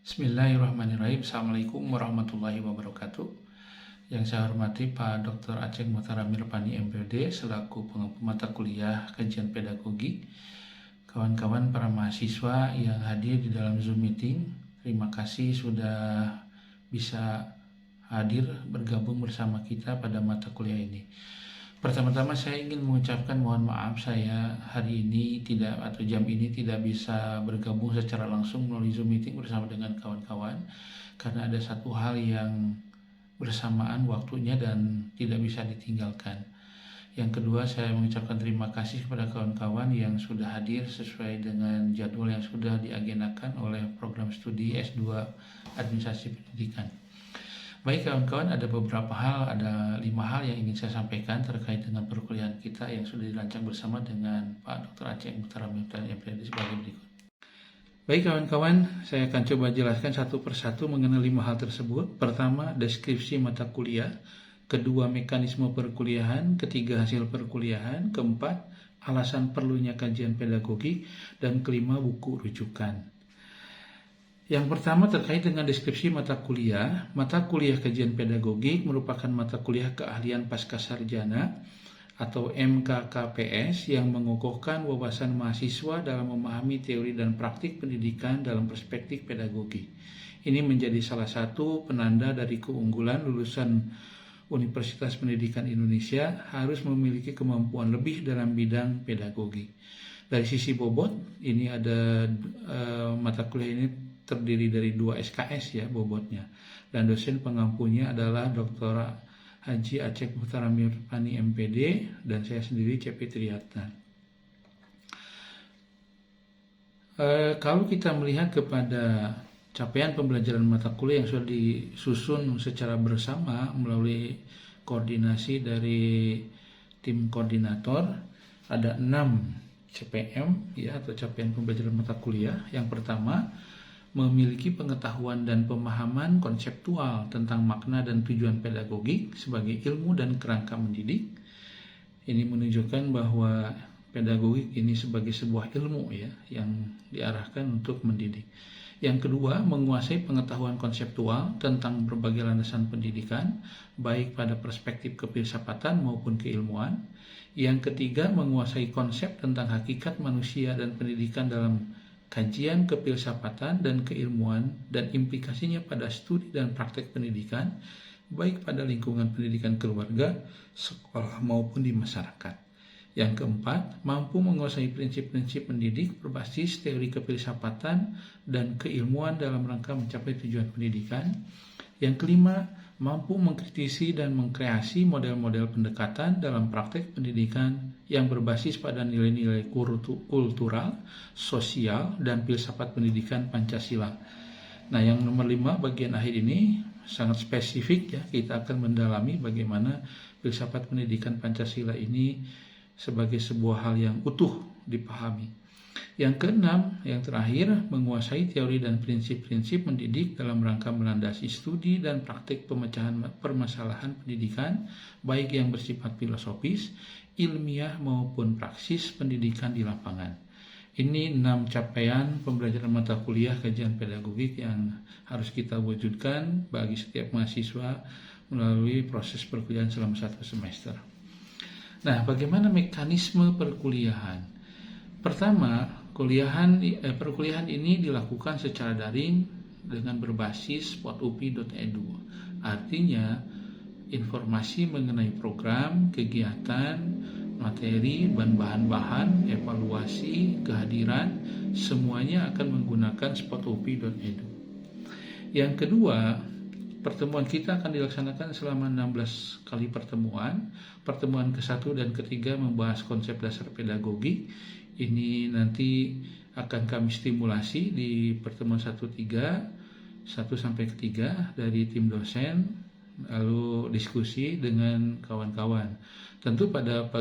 Bismillahirrahmanirrahim. Assalamualaikum warahmatullahi wabarakatuh. Yang saya hormati Pak Dr. Aceng Muhtara Mirpani MPD selaku pengampu mata kuliah kajian pedagogi, kawan-kawan para mahasiswa yang hadir di dalam Zoom meeting. Terima kasih sudah bisa hadir bergabung bersama kita pada mata kuliah ini. Pertama-tama saya ingin mengucapkan mohon maaf, saya hari ini atau jam ini tidak bisa bergabung secara langsung melalui Zoom meeting bersama dengan kawan-kawan karena ada satu hal yang bersamaan waktunya dan tidak bisa ditinggalkan. Yang kedua, saya mengucapkan terima kasih kepada kawan-kawan yang sudah hadir sesuai dengan jadwal yang sudah diagendakan oleh program studi S2 Administrasi Pendidikan. Baik kawan-kawan, ada beberapa hal, ada 5 hal yang ingin saya sampaikan terkait dengan perkuliahan kita yang sudah dirancang bersama dengan Pak Dr. Aceng Muhtara Mirpani MPD sebagai berikut. Baik kawan-kawan, saya akan coba jelaskan satu persatu mengenai 5 hal tersebut. Pertama, deskripsi mata kuliah. Kedua, mekanisme perkuliahan. Ketiga, hasil perkuliahan. Keempat, alasan perlunya kajian pedagogik. Dan kelima, buku rujukan. Yang pertama terkait dengan deskripsi mata kuliah. Mata kuliah kajian pedagogik merupakan mata kuliah keahlian pascasarjana atau MKKPS yang mengokohkan wawasan mahasiswa dalam memahami teori dan praktik pendidikan dalam perspektif pedagogi. Ini menjadi salah satu penanda dari keunggulan lulusan Universitas Pendidikan Indonesia harus memiliki kemampuan lebih dalam bidang pedagogi. Dari sisi bobot, ini ada mata kuliah ini terdiri dari 2 SKS ya bobotnya, dan dosen pengampunya adalah Dr. Haji Aceng Muhtara Mirpani MPD dan saya sendiri CP Triyatna. Kalau kita melihat kepada capaian pembelajaran mata kuliah yang sudah disusun secara bersama melalui koordinasi dari tim koordinator, ada 6 CPM ya atau capaian pembelajaran mata kuliah. Yang pertama, memiliki pengetahuan dan pemahaman konseptual tentang makna dan tujuan pedagogik sebagai ilmu dan kerangka mendidik. Ini menunjukkan bahwa pedagogik ini sebagai sebuah ilmu ya yang diarahkan untuk mendidik. Yang kedua, menguasai pengetahuan konseptual tentang berbagai landasan pendidikan, baik pada perspektif kefilsafatan maupun keilmuan. Yang ketiga, menguasai konsep tentang hakikat manusia dan pendidikan dalam kajian kefilsafatan dan keilmuan dan implikasinya pada studi dan praktek pendidikan, baik pada lingkungan pendidikan keluarga, sekolah maupun di masyarakat. Yang keempat, mampu menguasai prinsip-prinsip pendidik berbasis teori kefilsafatan dan keilmuan dalam rangka mencapai tujuan pendidikan. Yang kelima, mampu mengkritisi dan mengkreasi model-model pendekatan dalam praktek pendidikan yang berbasis pada nilai-nilai kultural, sosial, dan filsafat pendidikan Pancasila. Nah, yang nomor 5 bagian akhir ini sangat spesifik ya, kita akan mendalami bagaimana filsafat pendidikan Pancasila ini sebagai sebuah hal yang utuh dipahami. Yang keenam, yang terakhir, menguasai teori dan prinsip-prinsip mendidik dalam rangka melandasi studi dan praktik pemecahan permasalahan pendidikan, baik yang bersifat filosofis, ilmiah maupun praksis pendidikan di lapangan. Ini 6 capaian pembelajaran mata kuliah kajian pedagogik yang harus kita wujudkan bagi setiap mahasiswa melalui proses perkuliahan selama 1 semester. Nah, bagaimana mekanisme perkuliahan? Pertama, perkuliahan ini dilakukan secara daring dengan berbasis potupi.edu. Artinya, informasi mengenai program, kegiatan, materi, bahan-bahan, evaluasi, kehadiran, semuanya akan menggunakan potupi.edu. Yang kedua, pertemuan kita akan dilaksanakan selama 16 kali pertemuan. Pertemuan ke-1 dan ke-3 membahas konsep dasar pedagogi. Ini nanti akan kami stimulasi di pertemuan 1 sampai ke-3 dari tim dosen, lalu diskusi dengan kawan-kawan. Tentu pada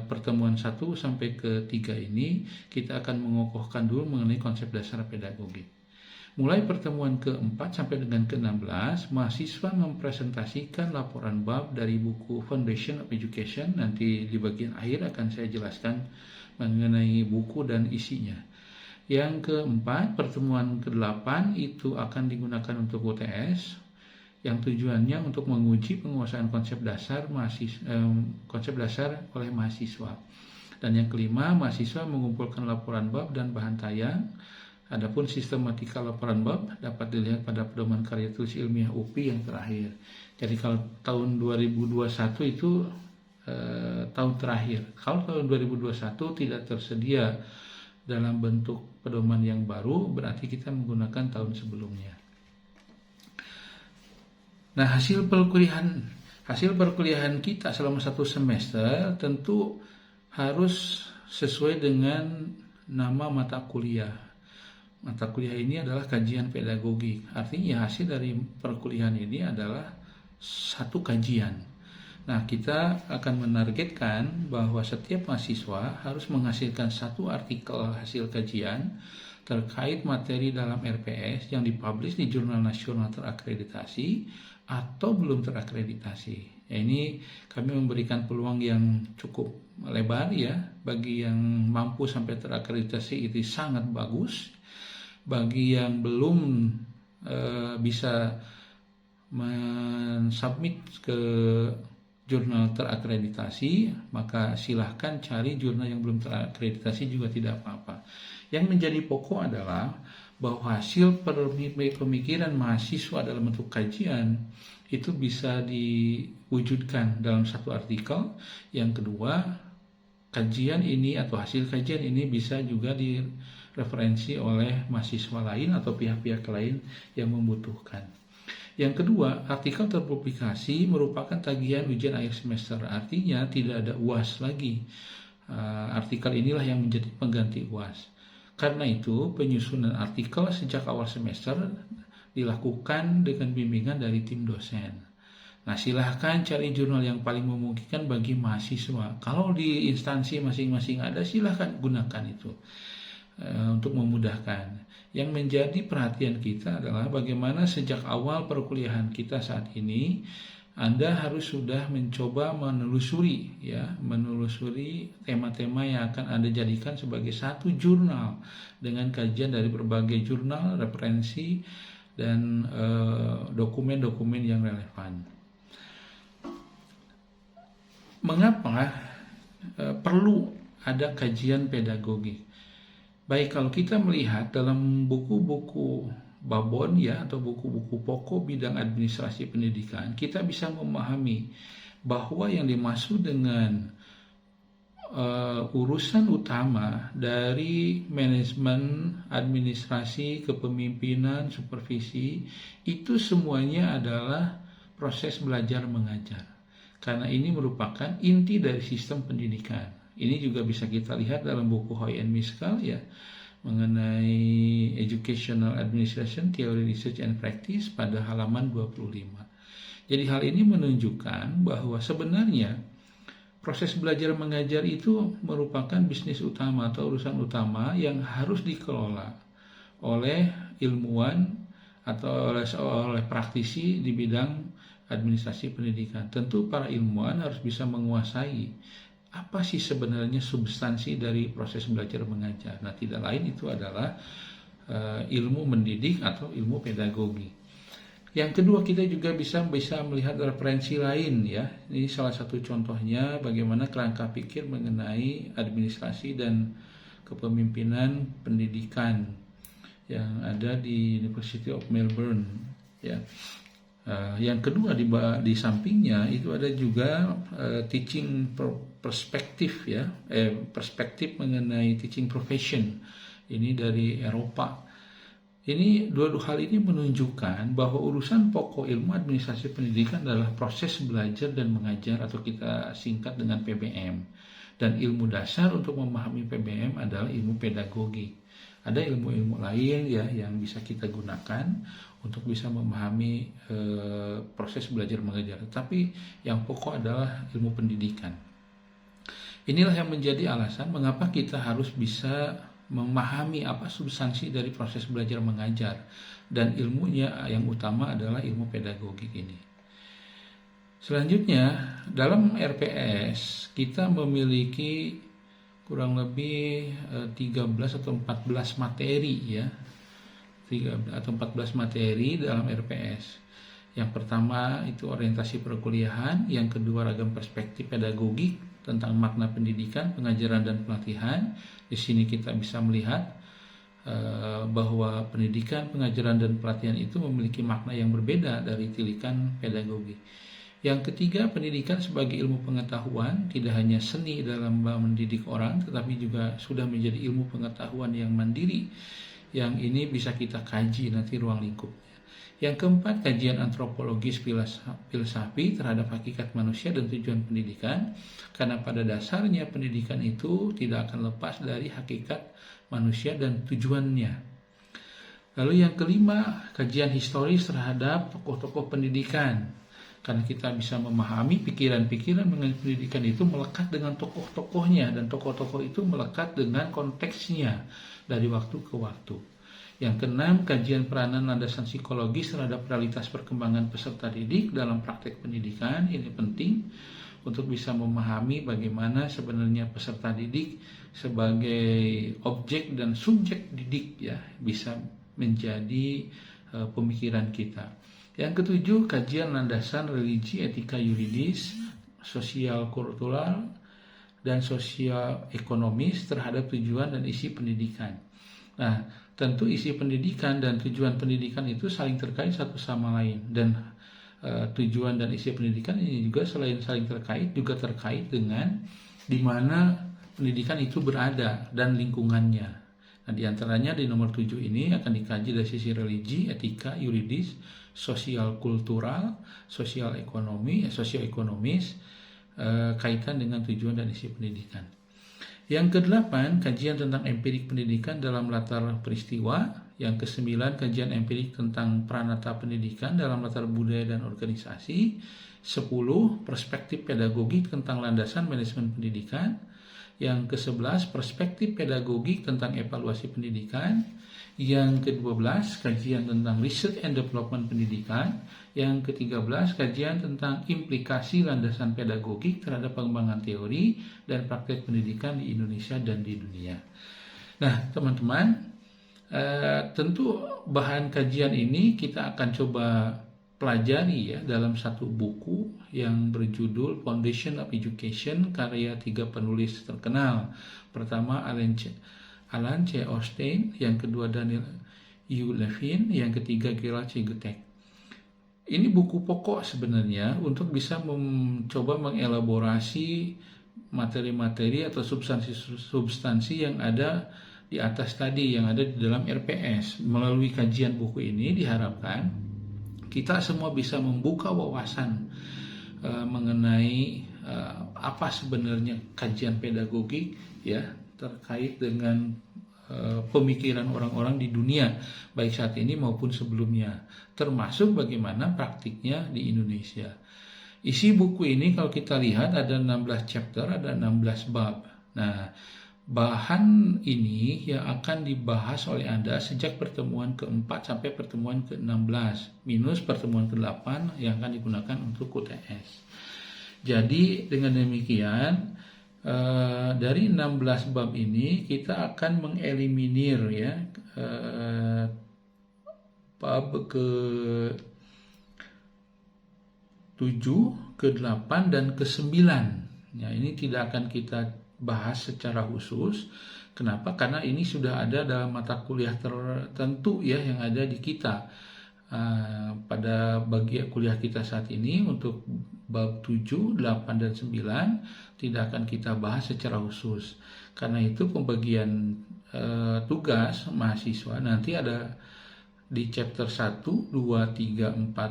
pertemuan 1 sampai ke-3 ini kita akan mengokohkan dulu mengenai konsep dasar pedagogi. Mulai pertemuan ke-4 sampai dengan ke-16, mahasiswa mempresentasikan laporan bab dari buku Foundation of Education. Nanti di bagian akhir akan saya jelaskan mengenai buku dan isinya. Yang keempat, pertemuan ke-8 itu akan digunakan untuk UTS yang tujuannya untuk menguji penguasaan konsep dasar oleh mahasiswa. Dan yang kelima, mahasiswa mengumpulkan laporan bab dan bahan tayang. Adapun sistematika laporan bab dapat dilihat pada pedoman karya tulis ilmiah UPI yang terakhir. Jadi kalau tahun 2021 itu tahun terakhir. Kalau tahun 2021 tidak tersedia dalam bentuk pedoman yang baru, berarti kita menggunakan tahun sebelumnya. Nah, hasil perkuliahan kita selama 1 semester tentu harus sesuai dengan nama mata kuliah. Mata kuliah ini adalah kajian pedagogik. Artinya hasil dari perkuliahan ini adalah satu kajian. Nah, kita akan menargetkan bahwa setiap mahasiswa harus menghasilkan satu artikel hasil kajian terkait materi dalam RPS yang dipublish di jurnal nasional terakreditasi atau belum terakreditasi. Ya, ini kami memberikan peluang yang cukup lebar ya. Bagi yang mampu sampai terakreditasi itu sangat bagus. Bagi yang belum bisa mensubmit ke jurnal terakreditasi, maka silahkan cari jurnal yang belum terakreditasi juga tidak apa-apa. Yang menjadi pokok adalah bahwa hasil pemikiran mahasiswa dalam bentuk kajian itu bisa diwujudkan dalam satu artikel. Yang kedua, kajian ini atau hasil kajian ini bisa juga direferensi oleh mahasiswa lain atau pihak-pihak lain yang membutuhkan. Yang kedua, artikel terpublikasi merupakan tagihan ujian akhir semester. Artinya tidak ada UAS lagi. Artikel inilah yang menjadi pengganti UAS. Karena itu, penyusunan artikel sejak awal semester dilakukan dengan bimbingan dari tim dosen. Nah, silahkan cari jurnal yang paling memungkinkan bagi mahasiswa. Kalau di instansi masing-masing ada, silahkan gunakan itu untuk memudahkan. Yang menjadi perhatian kita adalah bagaimana sejak awal perkuliahan kita saat ini Anda harus sudah mencoba menelusuri tema-tema yang akan Anda jadikan sebagai satu jurnal dengan kajian dari berbagai jurnal, referensi dan dokumen-dokumen yang relevan. Mengapa perlu ada kajian pedagogik? Baik, kalau kita melihat dalam buku-buku babon ya atau buku-buku pokok bidang administrasi pendidikan, kita bisa memahami bahwa yang dimaksud dengan urusan utama dari manajemen, administrasi, kepemimpinan, supervisi itu semuanya adalah proses belajar mengajar. Karena ini merupakan inti dari sistem pendidikan. Ini juga bisa kita lihat dalam buku Hoy and Miskal ya, mengenai Educational Administration Theory, Research and Practice pada halaman 25. Jadi hal ini menunjukkan bahwa sebenarnya proses belajar mengajar itu merupakan bisnis utama atau urusan utama yang harus dikelola oleh ilmuwan atau oleh praktisi di bidang administrasi pendidikan. Tentu para ilmuwan harus bisa menguasai apa sih sebenarnya substansi dari proses belajar mengajar. Nah, tidak lain itu adalah ilmu mendidik atau ilmu pedagogi. Yang kedua, kita juga bisa melihat referensi lain ya. Ini salah satu contohnya bagaimana kerangka pikir mengenai administrasi dan kepemimpinan pendidikan yang ada di University of Melbourne ya. Yang kedua di sampingnya itu ada juga teaching perspektif ya, perspektif mengenai teaching profession ini dari Eropa. Ini dua hal ini menunjukkan bahwa urusan pokok ilmu administrasi pendidikan adalah proses belajar dan mengajar atau kita singkat dengan PBM. Dan ilmu dasar untuk memahami PBM adalah ilmu pedagogi. Ada ilmu-ilmu lain ya yang bisa kita gunakan untuk bisa memahami proses belajar mengajar. Tapi yang pokok adalah ilmu pendidikan. Inilah yang menjadi alasan mengapa kita harus bisa memahami apa substansi dari proses belajar mengajar. Dan ilmunya yang utama adalah ilmu pedagogik ini. Selanjutnya, dalam RPS kita memiliki kurang lebih 13 atau 14 materi ya. 13 atau 14 materi dalam RPS. Yang pertama itu orientasi perkuliahan, yang kedua ragam perspektif pedagogik tentang makna pendidikan, pengajaran dan pelatihan. Di sini kita bisa melihat bahwa pendidikan, pengajaran dan pelatihan itu memiliki makna yang berbeda dari tilikan pedagogi. Yang ketiga, pendidikan sebagai ilmu pengetahuan, tidak hanya seni dalam mendidik orang, tetapi juga sudah menjadi ilmu pengetahuan yang mandiri. Yang ini bisa kita kaji nanti ruang lingkupnya. Yang keempat, kajian antropologis filsafi terhadap hakikat manusia dan tujuan pendidikan, karena pada dasarnya pendidikan itu tidak akan lepas dari hakikat manusia dan tujuannya. Lalu yang kelima, kajian historis terhadap tokoh-tokoh pendidikan, karena kita bisa memahami pikiran-pikiran mengenai pendidikan itu melekat dengan tokoh-tokohnya, dan tokoh-tokoh itu melekat dengan konteksnya dari waktu ke waktu. Yang keenam, kajian peranan landasan psikologis terhadap realitas perkembangan peserta didik dalam praktek pendidikan. Ini penting untuk bisa memahami bagaimana sebenarnya peserta didik sebagai objek dan subjek didik ya bisa menjadi pemikiran kita. Yang ketujuh, kajian landasan religi, etika yuridis, sosial kultural, dan sosial ekonomis terhadap tujuan dan isi pendidikan. Nah, tentu isi pendidikan dan tujuan pendidikan itu saling terkait satu sama lain, dan tujuan dan isi pendidikan ini juga selain saling terkait, juga terkait dengan di mana pendidikan itu berada dan lingkungannya. Nah, diantaranya di nomor 7 ini akan dikaji dari sisi religi, etika, yuridis, sosial kultural, sosial ekonomis, kaitan dengan tujuan dan isi pendidikan. Yang kedelapan, kajian tentang empirik pendidikan dalam latar peristiwa. Yang kesembilan, kajian empirik tentang pranata pendidikan dalam latar budaya dan organisasi. 10, perspektif pedagogik tentang landasan manajemen pendidikan. Yang ke-11, perspektif pedagogik tentang evaluasi pendidikan. Yang ke-12, kajian tentang research and development pendidikan. Yang ke-13, kajian tentang implikasi landasan pedagogik terhadap pengembangan teori dan praktek pendidikan di Indonesia dan di dunia. Nah, teman-teman, tentu bahan kajian ini kita akan coba pelajari ya dalam satu buku yang berjudul Foundation of Education, karya 3 penulis terkenal. Pertama Alan C. Osteen, yang kedua Daniel U. Levin, yang ketiga Gerald C. Gutek. Ini buku pokok sebenarnya untuk bisa mencoba mengelaborasi materi-materi atau substansi yang ada di atas tadi, yang ada di dalam RPS. Melalui kajian buku ini diharapkan kita semua bisa membuka wawasan mengenai apa sebenarnya kajian pedagogik ya terkait dengan pemikiran orang-orang di dunia baik saat ini maupun sebelumnya, termasuk bagaimana praktiknya di Indonesia. Isi buku ini kalau kita lihat ada 16 chapter, ada 16 bab. Nah, bahan ini yang akan dibahas oleh Anda sejak pertemuan ke-4 sampai pertemuan ke-16 minus pertemuan ke-8 yang akan digunakan untuk UTS. Jadi dengan demikian dari 16 bab ini kita akan mengeliminir ya bab ke-7, ke-8 dan ke-9. Ya, ini tidak akan kita bahas secara khusus. Kenapa? Karena ini sudah ada dalam mata kuliah tertentu ya yang ada di kita. Pada bagian kuliah kita saat ini untuk bab 7, 8, dan 9 tidak akan kita bahas secara khusus. Karena itu pembagian tugas mahasiswa nanti ada di chapter 1, 2, 3, 4, 5,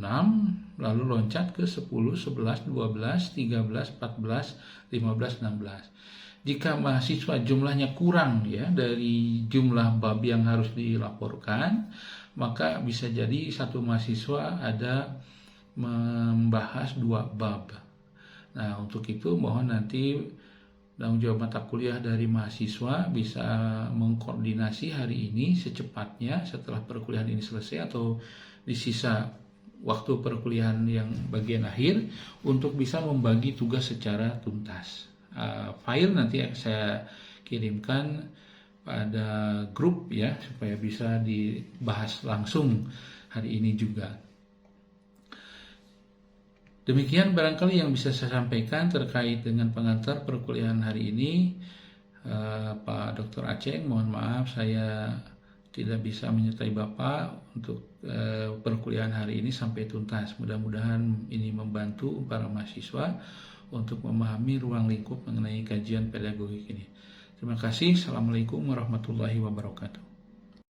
6, lalu loncat ke 10, 11, 12, 13, 14, 15, 16. Jika mahasiswa jumlahnya kurang ya dari jumlah bab yang harus dilaporkan, maka bisa jadi satu mahasiswa ada membahas 2 bab. Nah, untuk itu mohon nanti tanggung jawab mata kuliah dari mahasiswa bisa mengkoordinasi hari ini secepatnya setelah perkuliahan ini selesai atau di sisa waktu perkuliahan yang bagian akhir untuk bisa membagi tugas secara tuntas. file nanti saya kirimkan pada grup ya, supaya bisa dibahas langsung hari ini juga. Demikian barangkali yang bisa saya sampaikan terkait dengan pengantar perkuliahan hari ini. Pak Dr. Aceh, mohon maaf saya tidak bisa menyertai Bapak untuk perkuliahan hari ini sampai tuntas. Mudah-mudahan ini membantu para mahasiswa untuk memahami ruang lingkup mengenai kajian pedagogik ini. Terima kasih. Assalamualaikum warahmatullahi wabarakatuh.